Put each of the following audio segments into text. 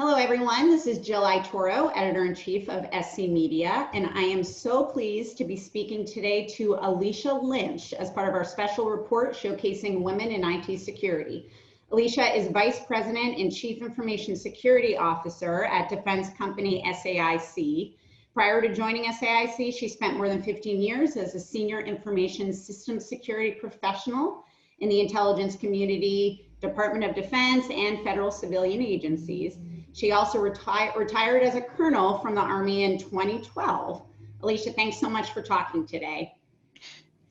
Hello, everyone. This is Jill Itoro, Editor-in-Chief of SC Media, and I am so pleased to be speaking today to Alicia Lynch as part of our special report showcasing women in IT security. Alicia is Vice President and Chief Information Security Officer at defense company SAIC. Prior to joining SAIC, she spent more than 15 years as a Senior Information Systems Security Professional in the intelligence community, Department of Defense, and federal civilian agencies. She also retired as a colonel from the Army in 2012. Alicia, thanks so much for talking today.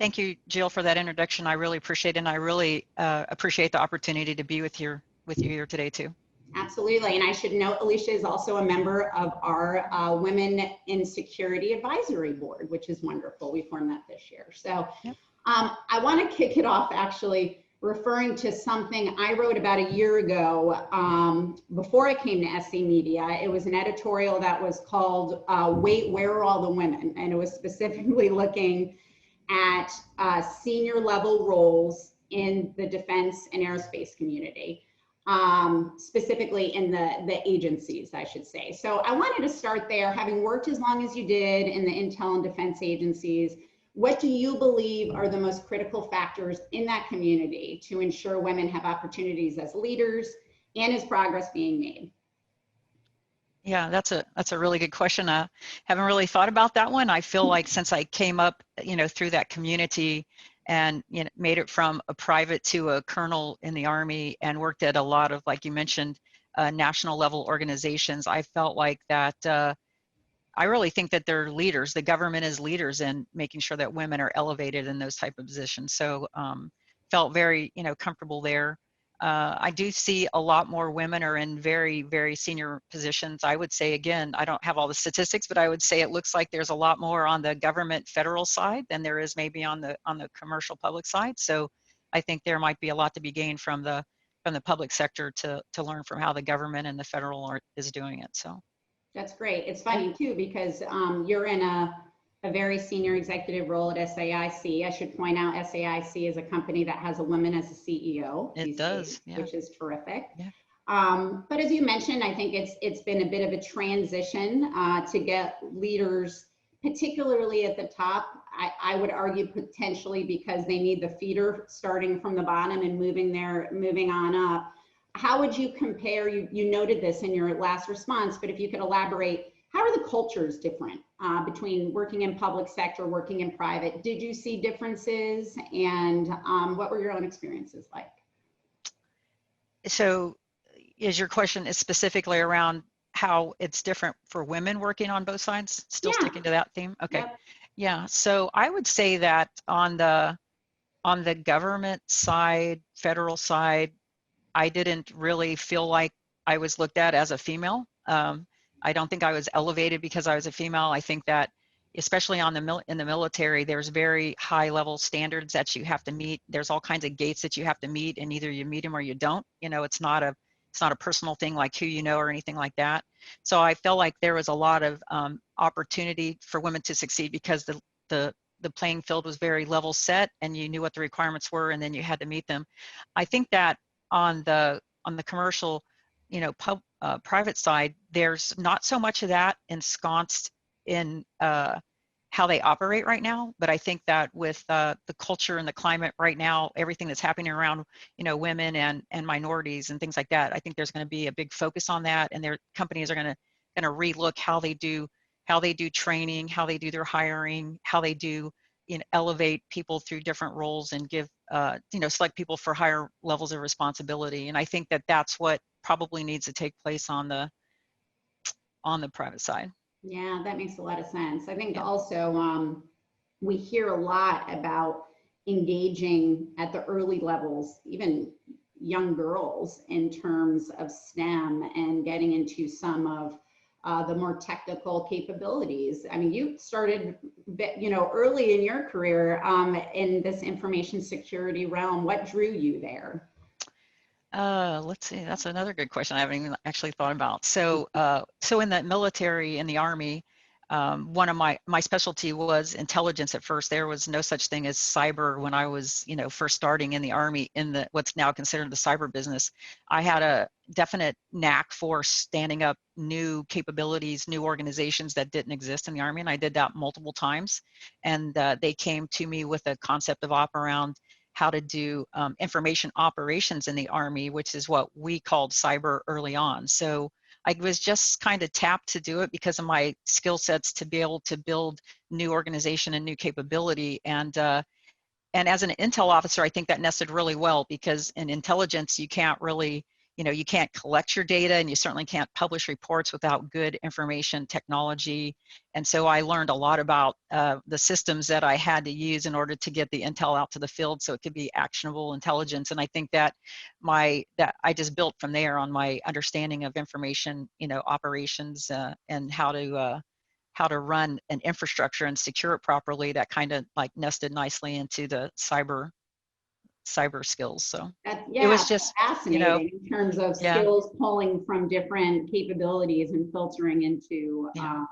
Thank you, Jill, for that introduction. I really appreciate it, and I really appreciate the opportunity to be with you here today, too. Absolutely, and I should note Alicia is also a member of our Women in Security Advisory Board, which is wonderful. We formed that this year. So yep. I want to kick it off actually referring to something I wrote about a year ago before I came to SC Media. It was an editorial that was called Wait, Where Are All the Women? And it was specifically looking at senior level roles in the defense and aerospace community, specifically in the agencies, I should say. So I wanted to start there. Having worked as long as you did in the intel and defense agencies, what do you believe are the most critical factors in that community to ensure women have opportunities as leaders and is progress being made? Yeah, that's a really good question. I haven't really thought about that one. I feel like since I came up, through that community and made it from a private to a colonel in the Army and worked at a lot of, like you mentioned, national level organizations, I felt like that I really think that they're leaders. The government is leaders in making sure that women are elevated in those type of positions. So felt very, comfortable there. I do see a lot more women are in very, very senior positions. I would say, again, I don't have all the statistics, but I would say it looks like there's a lot more on the government federal side than there is maybe on the commercial public side. So I think there might be a lot to be gained from the public sector to learn from how the government and the federal is doing it. So. That's great. It's funny too, because you're in a very senior executive role at SAIC. I should point out SAIC is a company that has a woman as a CEO. It does, yeah. Which is terrific. Yeah. But as you mentioned, I think it's been a bit of a transition to get leaders, particularly at the top. I would argue potentially because they need the feeder starting from the bottom and moving on up. How would you compare, you noted this in your last response, but if you could elaborate, how are the cultures different between working in public sector, working in private? Did you see differences, and what were your own experiences like? So is your question is specifically around how it's different for women working on both sides? Still sticking to that theme? Okay. Yep. Yeah, so I would say that on the government side, federal side, I didn't really feel like I was looked at as a female. I don't think I was elevated because I was a female. I think that, especially in the military, there's very high level standards that you have to meet. There's all kinds of gates that you have to meet, and either you meet them or you don't. It's not a personal thing like who you know or anything like that. So I felt like there was a lot of opportunity for women to succeed because the playing field was very level set, and you knew what the requirements were, and then you had to meet them. I think that on the commercial, private side, there's not so much of that ensconced in how they operate right now. But I think that with the culture and the climate right now, everything that's happening around, women and minorities and things like that, I think there's going to be a big focus on that, and their companies are going to relook how they do training, how they do their hiring, how they do elevate people through different roles and give select people for higher levels of responsibility. And I think that that's what probably needs to take place on the private side. Yeah, that makes a lot of sense. I think also we hear a lot about engaging at the early levels, even young girls, in terms of STEM and getting into some of the more technical capabilities. I mean, you started, early in your career in this information security realm. What drew you there? Let's see. That's another good question I haven't even actually thought about. So, in the military, in the Army, one of my specialty was intelligence at first. There was no such thing as cyber when I was, first starting in the Army in the what's now considered the cyber business. I had a definite knack for standing up new capabilities, new organizations that didn't exist in the Army, and I did that multiple times. And they came to me with a concept of op around how to do information operations in the Army, which is what we called cyber early on. So I was just kind of tapped to do it because of my skill sets to be able to build new organization and new capability. And as an intel officer, I think that nested really well because in intelligence, you can't really, you can't collect your data and you certainly can't publish reports without good information technology. And so I learned a lot about the systems that I had to use in order to get the intel out to the field so it could be actionable intelligence. And I think that that I just built from there on my understanding of information, operations and how to run an infrastructure and secure it properly. That kind of like nested nicely into the cyber skills. So it Yeah, was just, fascinating in terms of yeah, skills pulling from different capabilities and filtering into yeah.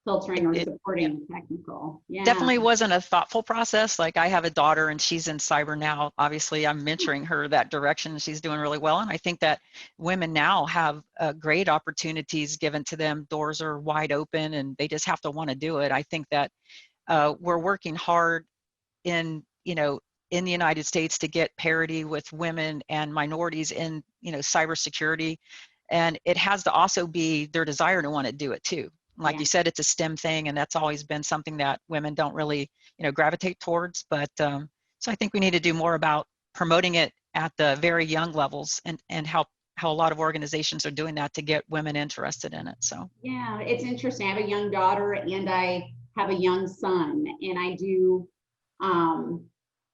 filtering or Yeah, supporting the technical. Yeah. definitely wasn't a thoughtful process. Like I have a daughter and she's in cyber now. Obviously, I'm mentoring her that direction. She's doing really well. And I think that women now have great opportunities given to them. Doors are wide open and they just have to want to do it. I think that we're working hard in, in the United States to get parity with women and minorities in, cybersecurity. And it has to also be their desire to want to do it too. Like Yeah. you said, it's a STEM thing, and that's always been something that women don't really, gravitate towards. But so I think we need to do more about promoting it at the very young levels, and how a lot of organizations are doing that to get women interested in it. So Yeah, it's interesting. I have a young daughter and I have a young son, and I do, um,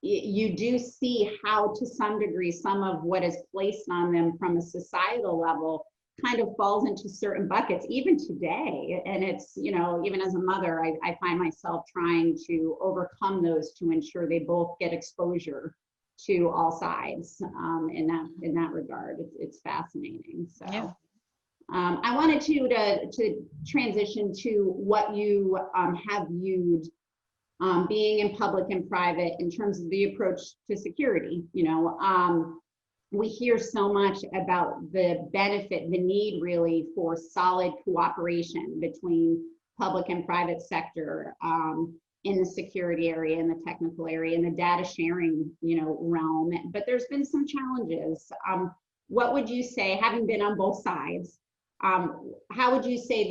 you do see how, to some degree, some of what is placed on them from a societal level kind of falls into certain buckets, even today. And it's, even as a mother, I find myself trying to overcome those to ensure they both get exposure to all sides in that regard. It's fascinating. So. yeah. I wanted to transition to what you have viewed being in public and private in terms of the approach to security. We hear so much about the benefit, the need really for solid cooperation between public and private sector in the security area, in the technical area, in the data sharing, realm. But there's been some challenges. What would you say, having been on both sides? How would you say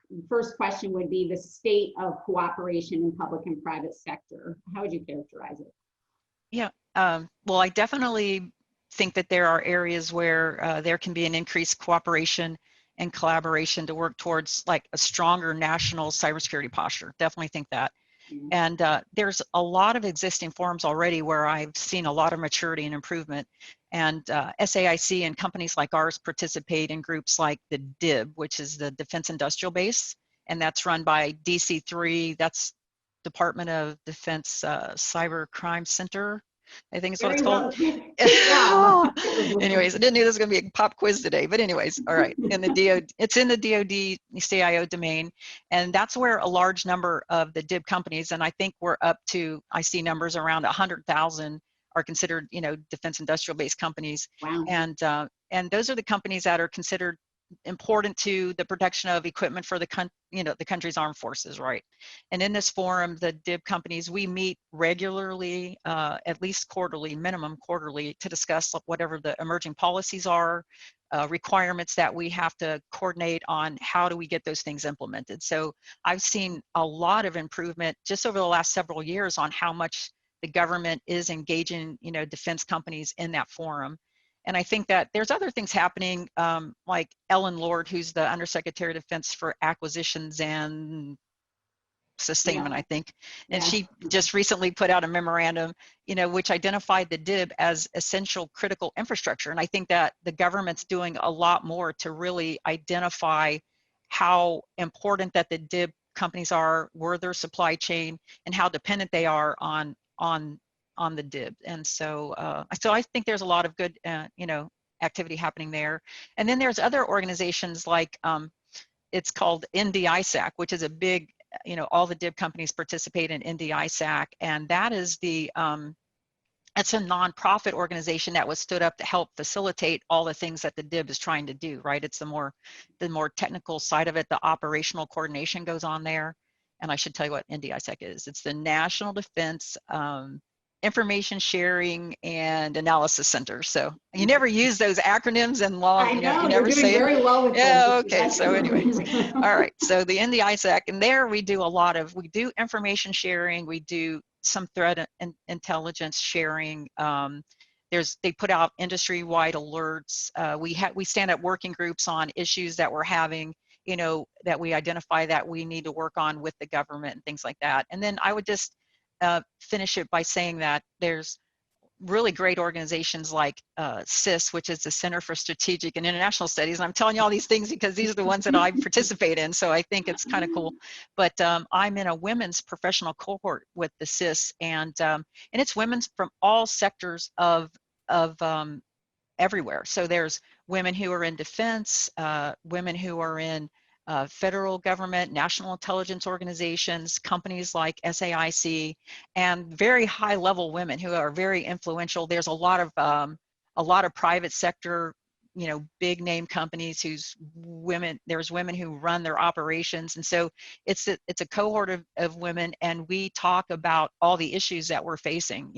the first question would be the state of cooperation in public and private sector? How would you characterize it? Yeah. Well, I definitely think that there are areas where there can be an increased cooperation and collaboration to work towards like a stronger national cybersecurity posture. Definitely think that. Yeah. And there's a lot of existing forums already where I've seen a lot of maturity and improvement. And SAIC and companies like ours participate in groups like the DIB, which is the Defense Industrial Base, and that's run by DC3. That's Department of Defense Cyber Crime Center, I think is what it's Very called. well. Good job. Anyways, I didn't know this was going to be a pop quiz today, but anyways, all right. In the DoD, it's in the DoD CIO domain, and that's where a large number of the DIB companies, and I think we're up to, I see numbers around 100,000 are considered, defense industrial based companies, Wow. and those are the companies that are considered important to the protection of equipment for the the country's armed forces, right? And in this forum, the DIB companies, we meet regularly, at least quarterly, minimum quarterly, to discuss whatever the emerging policies are, requirements that we have to coordinate on. How do we get those things implemented? So I've seen a lot of improvement just over the last several years on how much the government is engaging, defense companies in that forum. And I think that there's other things happening, like Ellen Lord, who's the Undersecretary of Defense for Acquisitions and Sustainment, Yeah. I think. And Yeah. she just recently put out a memorandum, which identified the DIB as essential critical infrastructure. And I think that the government's doing a lot more to really identify how important that the DIB companies are, where their supply chain, and how dependent they are on the DIB. And so so I think there's a lot of good activity happening there. And then there's other organizations like it's called NDISAC, which is a big, all the DIB companies participate in NDISAC, and that is it's a nonprofit organization that was stood up to help facilitate all the things that the DIB is trying to do, right? It's the more technical side of it. The operational coordination goes on there. And I should tell you what NDISAC is. It's the National Defense Information Sharing and Analysis Center. So you never use those acronyms in law. I know, you you're never doing say very well with yeah, them. okay. So anyways, all right. So the NDISAC, and there we do we do information sharing. We do some threat and intelligence sharing. They put out industry-wide alerts. We stand up working groups on issues that we're having, that we identify that we need to work on with the government and things like that. And then I would just finish it by saying that there's really great organizations like CIS, which is the Center for Strategic and International Studies. And I'm telling you all these things because these are the ones that I participate in. So I think it's kind of cool. But I'm in a women's professional cohort with the CIS, and it's women from all sectors of everywhere. So there's women who are in defense, women who are in federal government, national intelligence organizations, companies like SAIC, and very high level women who are very influential. There's a lot of private sector, big name companies there's women who run their operations. And so it's a cohort of women, and we talk about all the issues that we're facing,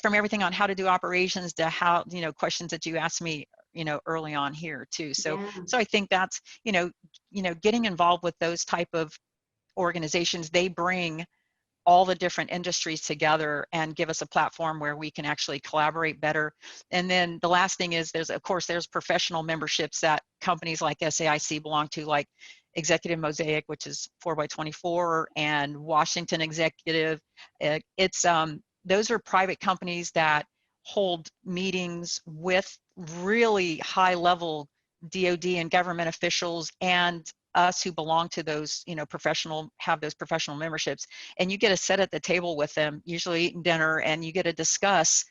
from everything on how to do operations to how, questions that you asked me, early on here too. So, Yeah. so I think that's, getting involved with those type of organizations. They bring all the different industries together and give us a platform where we can actually collaborate better. And then the last thing is there's professional memberships that companies like SAIC belong to, like Executive Mosaic, which is 4x24, and Washington Executive. Those are private companies that hold meetings with really high level DoD and government officials, and us who belong to those, have those professional memberships, and you get to sit at the table with them, usually eating dinner, and you get to discuss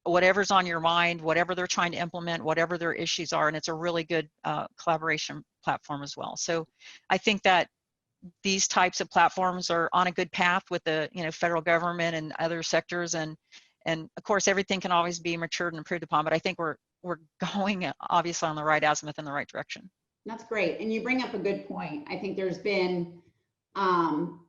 whatever's on your mind, whatever they're trying to implement, whatever their issues are, and it's a really good collaboration platform as well. So I think that these types of platforms are on a good path with the federal government and other sectors, and of course everything can always be matured and improved upon, but I think we're going obviously on the right azimuth in the right direction. That's great. And you bring up a good point. I think there's been an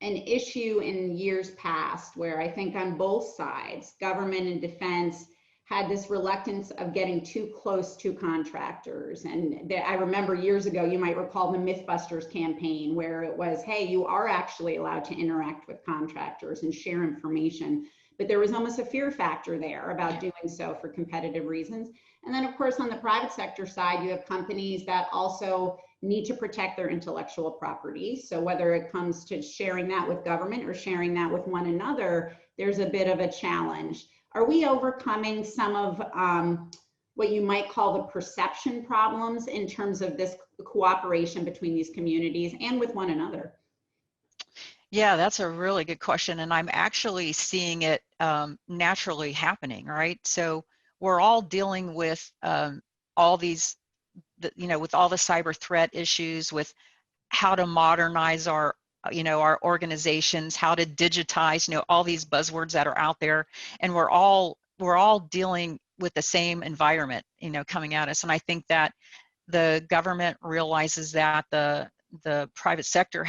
issue in years past where I think on both sides, government and defense, had this reluctance of getting too close to contractors. And I remember years ago, you might recall the Mythbusters campaign, where it was, hey, you are actually allowed to interact with contractors and share information. But there was almost a fear factor there about doing so for competitive reasons. And then, of course, on the private sector side, you have companies that also need to protect their intellectual property. So whether it comes to sharing that with government or sharing that with one another, there's a bit of a challenge. Are we overcoming some of what you might call the perception problems in terms of this cooperation between these communities and with one another? Yeah, that's a really good question. And I'm actually seeing it naturally happening, right? So we're all dealing with all these, with all the cyber threat issues, with how to modernize our organizations, how to digitize, all these buzzwords that are out there. And we're all dealing with the same environment, coming at us. And I think that the government realizes that the private sector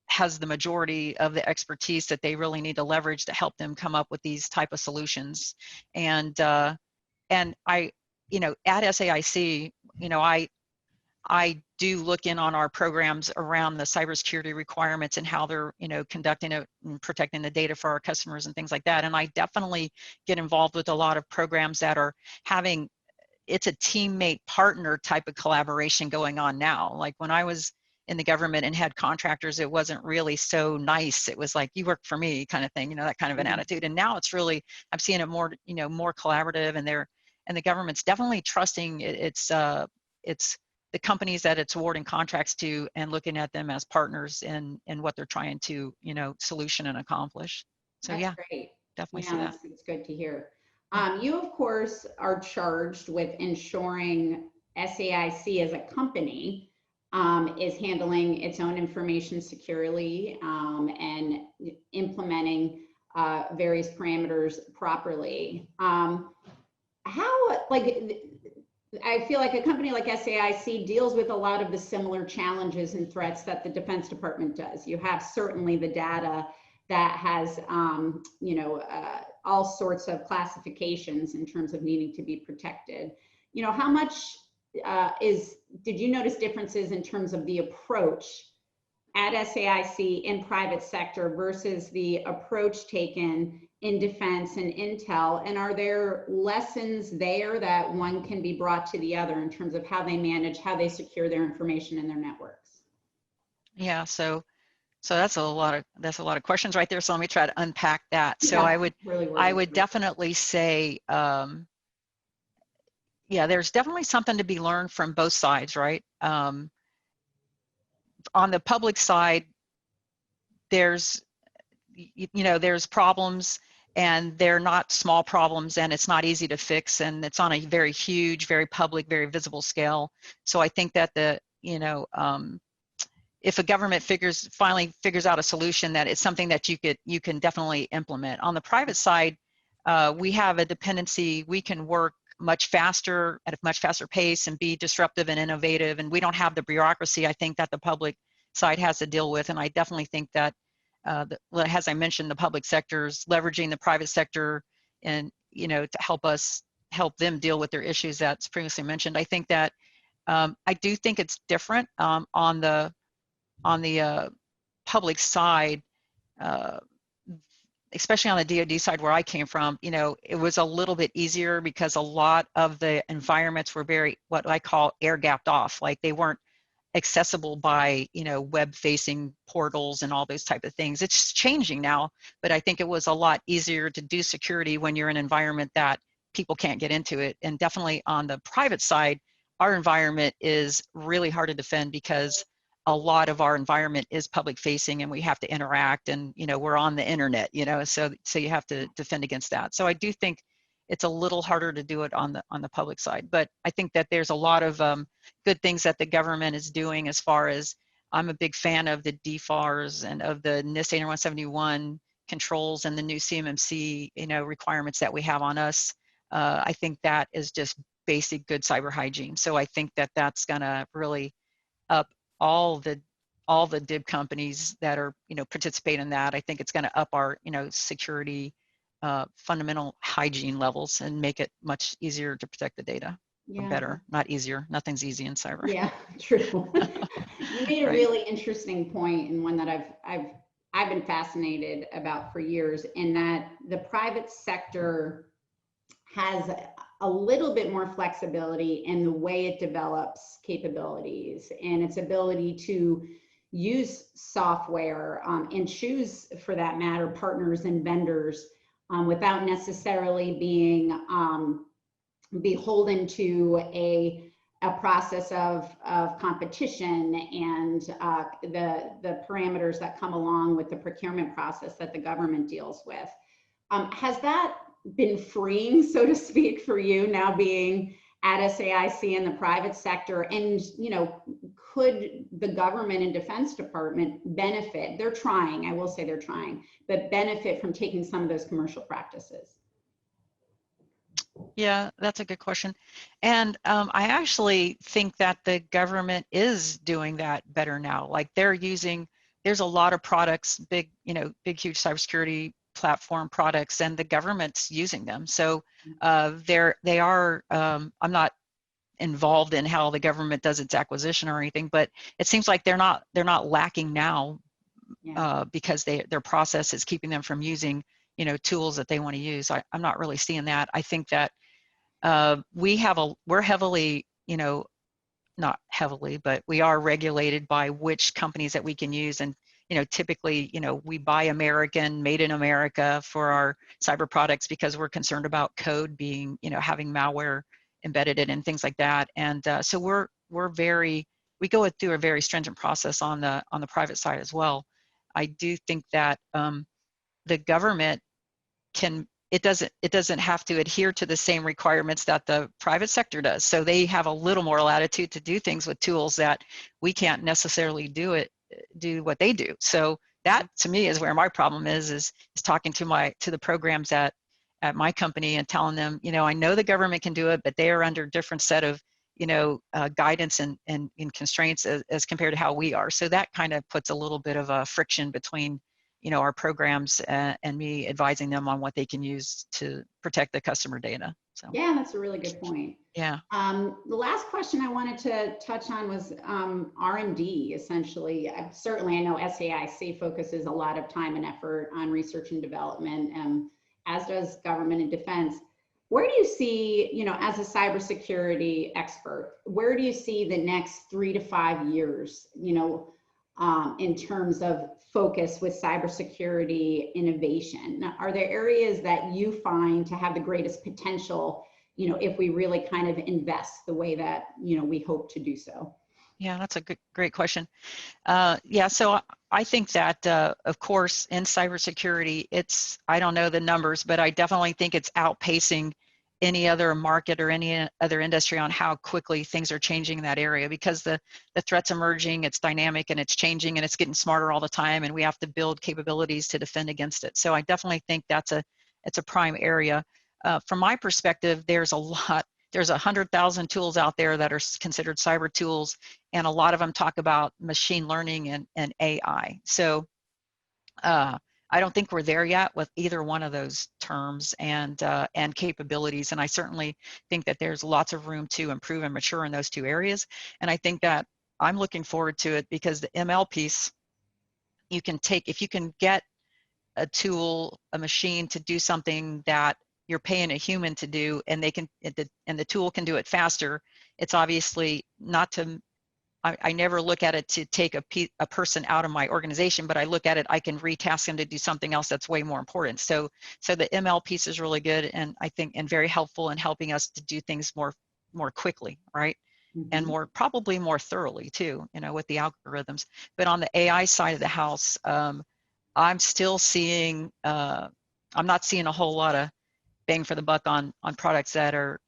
has the majority of the expertise that they really need to leverage to help them come up with these type of solutions. And I, at SAIC, I do look in on our programs around the cybersecurity requirements and how they're, conducting it and protecting the data for our customers and things like that. And I definitely get involved with a lot of programs that are having, it's a teammate partner type of collaboration going on now. Like when I was in the government and had contractors, it wasn't really so nice. It was like, you work for me kind of thing, that kind of an attitude. And now it's really, I'm seeing it more, more collaborative, and the government's definitely trusting it's the companies that it's awarding contracts to and looking at them as partners in what they're trying to, solution and accomplish. So That's yeah, great. definitely Yeah, see that. it's good to hear. You, of course, are charged with ensuring SAIC as a company is handling its own information securely and implementing various parameters properly. I feel like a company like SAIC deals with a lot of the similar challenges and threats that the Defense Department does. You have certainly the data that has, all sorts of classifications in terms of needing to be protected. How much did you notice differences in terms of the approach at SAIC in private sector versus the approach taken in defense and intel? And are there lessons there that one can be brought to the other in terms of how they manage, how they secure their information in their networks? Yeah, so that's a lot of questions right there. So let me try to unpack that. So Yeah, I would definitely say, yeah, there's definitely something to be learned from both sides, right? On the public side, there's problems, and they're not small problems, and it's not easy to fix, and it's on a very huge, very public, very visible scale. So I think that if a government finally figures out a solution, that it's something that you can definitely implement. On the private side, we have a dependency. We can work much faster at a much faster pace and be disruptive and innovative, and we don't have the bureaucracy, I think, that the public side has to deal with. And I definitely think that as I mentioned, the public sector's leveraging the private sector and to help them deal with their issues that's previously mentioned. I think that I do think it's different on the public side, especially on the DoD side where I came from. It was a little bit easier because a lot of the environments were very, what I call, air gapped off. Like, they weren't accessible by web facing portals and all those type of things. It's changing now, but I think it was a lot easier to do security when you're in an environment that people can't get into it. And definitely on the private side, our environment is really hard to defend because a lot of our environment is public facing, and we have to interact, and we're on the internet, so you have to defend against that. So I do think it's a little harder to do it on the public side, but I think that there's a lot of good things that the government is doing. As far as, I'm a big fan of the DFARS and of the NIST 8171 controls and the new CMMC requirements that we have on us. I think that is just basic good cyber hygiene. So I think that that's going to really up all the DIB companies that are participate in that. I think it's going to up our security fundamental hygiene levels and make it much easier to protect the data. Yeah. Better, not easier. Nothing's easy in cyber. Yeah, true. You made a really interesting point, and one that I've been fascinated about for years, in that the private sector has a little bit more flexibility in the way it develops capabilities and its ability to use software and choose, for that matter, partners and vendors without necessarily being beholden to a process of competition and the parameters that come along with the procurement process that the government deals with. Has that been freeing, so to speak, for you now being at SAIC in the private sector? And could the government and Defense Department benefit? They're trying, I will say they're trying, but benefit from taking some of those commercial practices? Yeah, that's a good question. And I actually think that the government is doing that better now. Like, there's a lot of products, big, huge cybersecurity platform products, and the government's using them. So they are, I'm not involved in how the government does its acquisition or anything, but it seems like they're not lacking now. Yeah. Because their process is keeping them from using tools that they want to use. I'm not really seeing that. I think that we're heavily, not heavily, but we are regulated by which companies that we can use. And typically, we buy American, made in America for our cyber products because we're concerned about code being, having malware embedded in and things like that. And so we go through a very stringent process on the private side as well. I do think that the government can it doesn't have to adhere to the same requirements that the private sector does. So they have a little more latitude to do things with tools that we can't necessarily do what they do. So that to me is where my problem is talking to the programs at my company and telling them, I know the government can do it, but they are under different set of guidance and constraints as compared to how we are. So that kind of puts a little bit of a friction between our programs and me advising them on what they can use to protect the customer data. So yeah, that's a really good point. Yeah. The last question I wanted to touch on was R&D, essentially. Certainly, I know SAIC focuses a lot of time and effort on research and development, as does government and defense. Where do you see, as a cybersecurity expert, where do you see the next 3 to 5 years, in terms of focus with cybersecurity innovation? Now, are there areas that you find to have the greatest potential, if we really kind of invest the way that, we hope to do so? Yeah, that's a great question. Yeah, so I think that, of course, in cybersecurity, I don't know the numbers, but I definitely think it's outpacing any other market or any other industry on how quickly things are changing in that area, because the threat's emerging, it's dynamic and it's changing and it's getting smarter all the time, and we have to build capabilities to defend against it. So I definitely think it's a prime area. From my perspective, there's 100,000 tools out there that are considered cyber tools, and a lot of them talk about machine learning and AI. So I don't think we're there yet with either one of those terms and capabilities. And I certainly think that there's lots of room to improve and mature in those two areas. And I think that I'm looking forward to it, because the ML piece, if you can get a tool, a machine to do something that you're paying a human to do, and the tool can do it faster, it's obviously not to, I never look at it to take a person out of my organization, but I look at it, I can retask them to do something else that's way more important. So the ML piece is really good, and I think, and very helpful in helping us to do things more quickly, right? Mm-hmm. And probably more thoroughly too, with the algorithms. But on the AI side of the house, I'm still seeing, I'm not seeing a whole lot of bang for the buck on products that are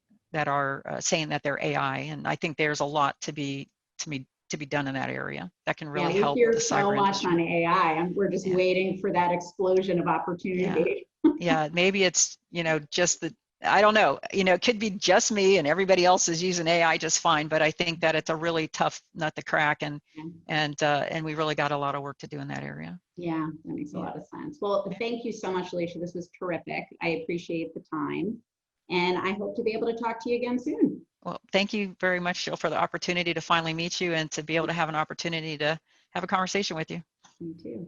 saying that they're AI, and I think there's a lot to be done in that area that can really help we hear the so cyber much industry. on AI, and we're just waiting for that explosion of opportunity. Yeah, maybe it's just I don't know, it could be just me and everybody else is using AI just fine, but I think that it's a really tough nut to crack, and we really got a lot of work to do in that area. Yeah, that makes a lot of sense. Well, thank you so much, Alicia. This was terrific. I appreciate the time, and I hope to be able to talk to you again soon. Well, thank you very much, Jill, for the opportunity to finally meet you and to be able to have an opportunity to have a conversation with you. Me too.